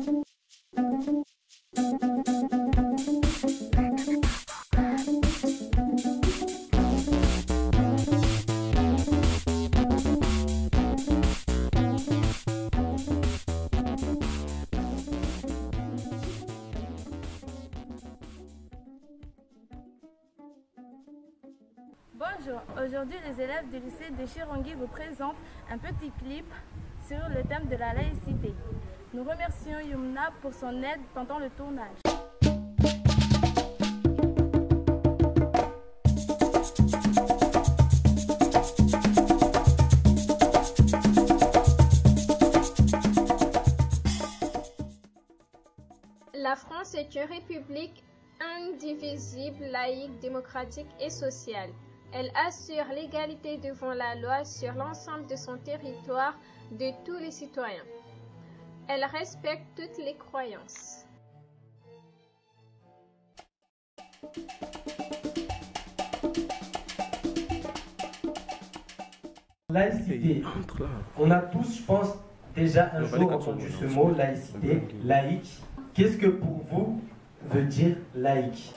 Bonjour, aujourd'hui les élèves du lycée de Chirangui vous présentent un petit clip sur le thème de la laïcité. Nous remercions Yumna pour son aide pendant le tournage. La France est une république indivisible, laïque, démocratique et sociale. Elle assure l'égalité devant la loi sur l'ensemble de son territoire de tous les citoyens. Elle respecte toutes les croyances. Laïcité. On a tous, je pense, déjà un jour entendu ce mot, laïcité, laïque. Qu'est-ce que pour vous veut dire laïque?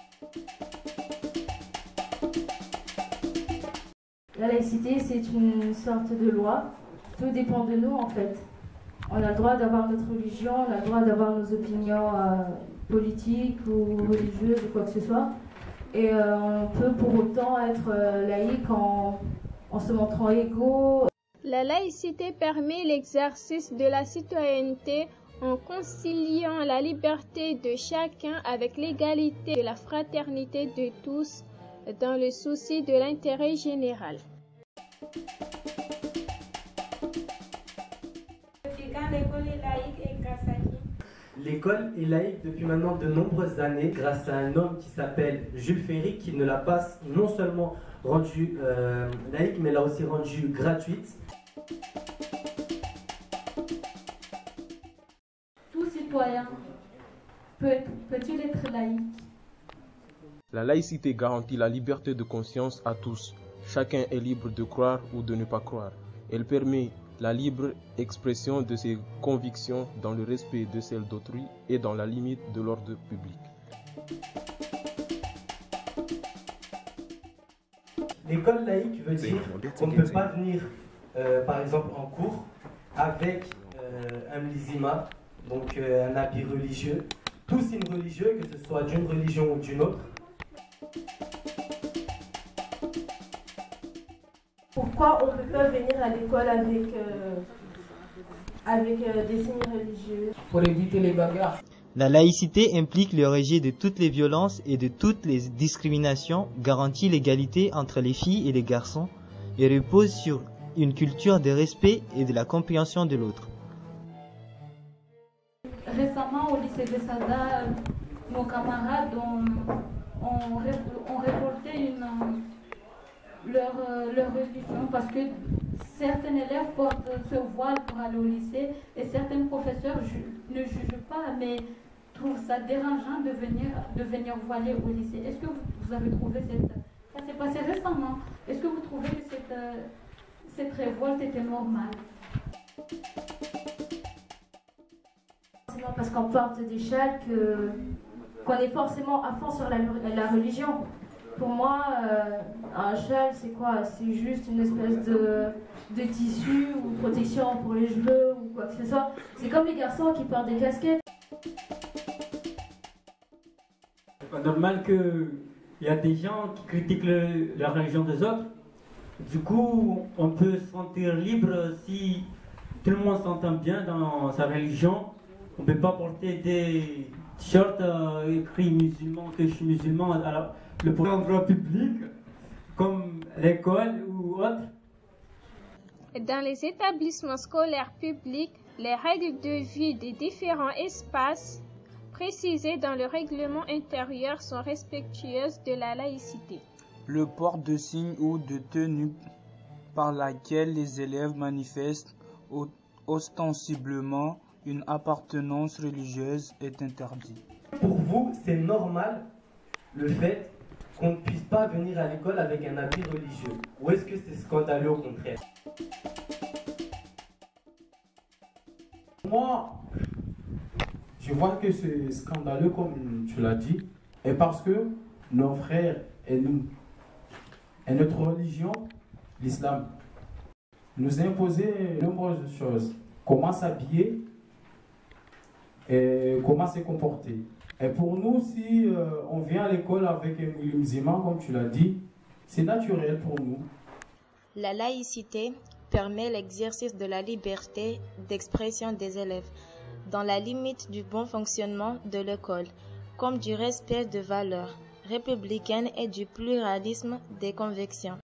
La laïcité, c'est une sorte de loi. Tout dépend de nous, en fait. On a le droit d'avoir notre religion, on a le droit d'avoir nos opinions politiques ou religieuses ou quoi que ce soit. Et on peut pour autant être laïque en se montrant égaux. La laïcité permet l'exercice de la citoyenneté en conciliant la liberté de chacun avec l'égalité et la fraternité de tous dans le souci de l'intérêt général. L'école est laïque depuis maintenant de nombreuses années grâce à un homme qui s'appelle Jules Ferry qui ne l'a pas non seulement rendue laïque mais l'a aussi rendue gratuite. Tout citoyen peut-il être laïque? La laïcité garantit la liberté de conscience à tous. Chacun est libre de croire ou de ne pas croire. Elle permet la libre expression de ses convictions dans le respect de celles d'autrui et dans la limite de l'ordre public. L'école laïque veut dire qu'on ne peut pas venir, par exemple, en cours avec un mlizima, donc un habit religieux, tout signe religieux, que ce soit d'une religion ou d'une autre. Pourquoi on ne peut pas venir à l'école avec des signes religieux? Pour éviter les bagarres. La laïcité implique le rejet de toutes les violences et de toutes les discriminations, garantit l'égalité entre les filles et les garçons et repose sur une culture de respect et de la compréhension de l'autre. Récemment, au lycée de Sada, nos camarades ont révolté leur religion parce que certains élèves portent ce voile pour aller au lycée et certains professeurs ne jugent pas mais trouvent ça dérangeant de venir voiler au lycée. Est-ce que vous avez trouvé ça s'est passé récemment, est-ce que vous trouvez que cette révolte était normale? C'est pas parce qu'on porte des châles qu'on est forcément à fond sur la religion. Pour moi, un châle, c'est quoi? C'est juste une espèce de tissu ou protection pour les cheveux ou quoi que ce soit. C'est comme les garçons qui portent des casquettes. C'est pas normal qu'il y a des gens qui critiquent la religion des autres. Du coup, on peut se sentir libre si tout le monde s'entend bien dans sa religion. On ne peut pas porter des t-shirts écrits musulmans, que je suis musulman à le endroit public, comme l'école ou autre. Dans les établissements scolaires publics, les règles de vie des différents espaces précisées dans le règlement intérieur sont respectueuses de la laïcité. Le port de signes ou de tenues par laquelle les élèves manifestent ostensiblement une appartenance religieuse est interdit. Pour vous, c'est normal le fait qu'on ne puisse pas venir à l'école avec un habit religieux? Ou est-ce que c'est scandaleux au contraire? Moi, Je vois que c'est scandaleux, comme tu l'as dit, et parce que nos frères et nous, et notre religion, l'islam, nous a imposé de nombreuses choses. Comment s'habiller et comment se comporter. Et pour nous, si on vient à l'école avec un musulman, comme tu l'as dit, c'est naturel pour nous. La laïcité permet l'exercice de la liberté d'expression des élèves, dans la limite du bon fonctionnement de l'école, comme du respect de valeurs républicaines et du pluralisme des convictions.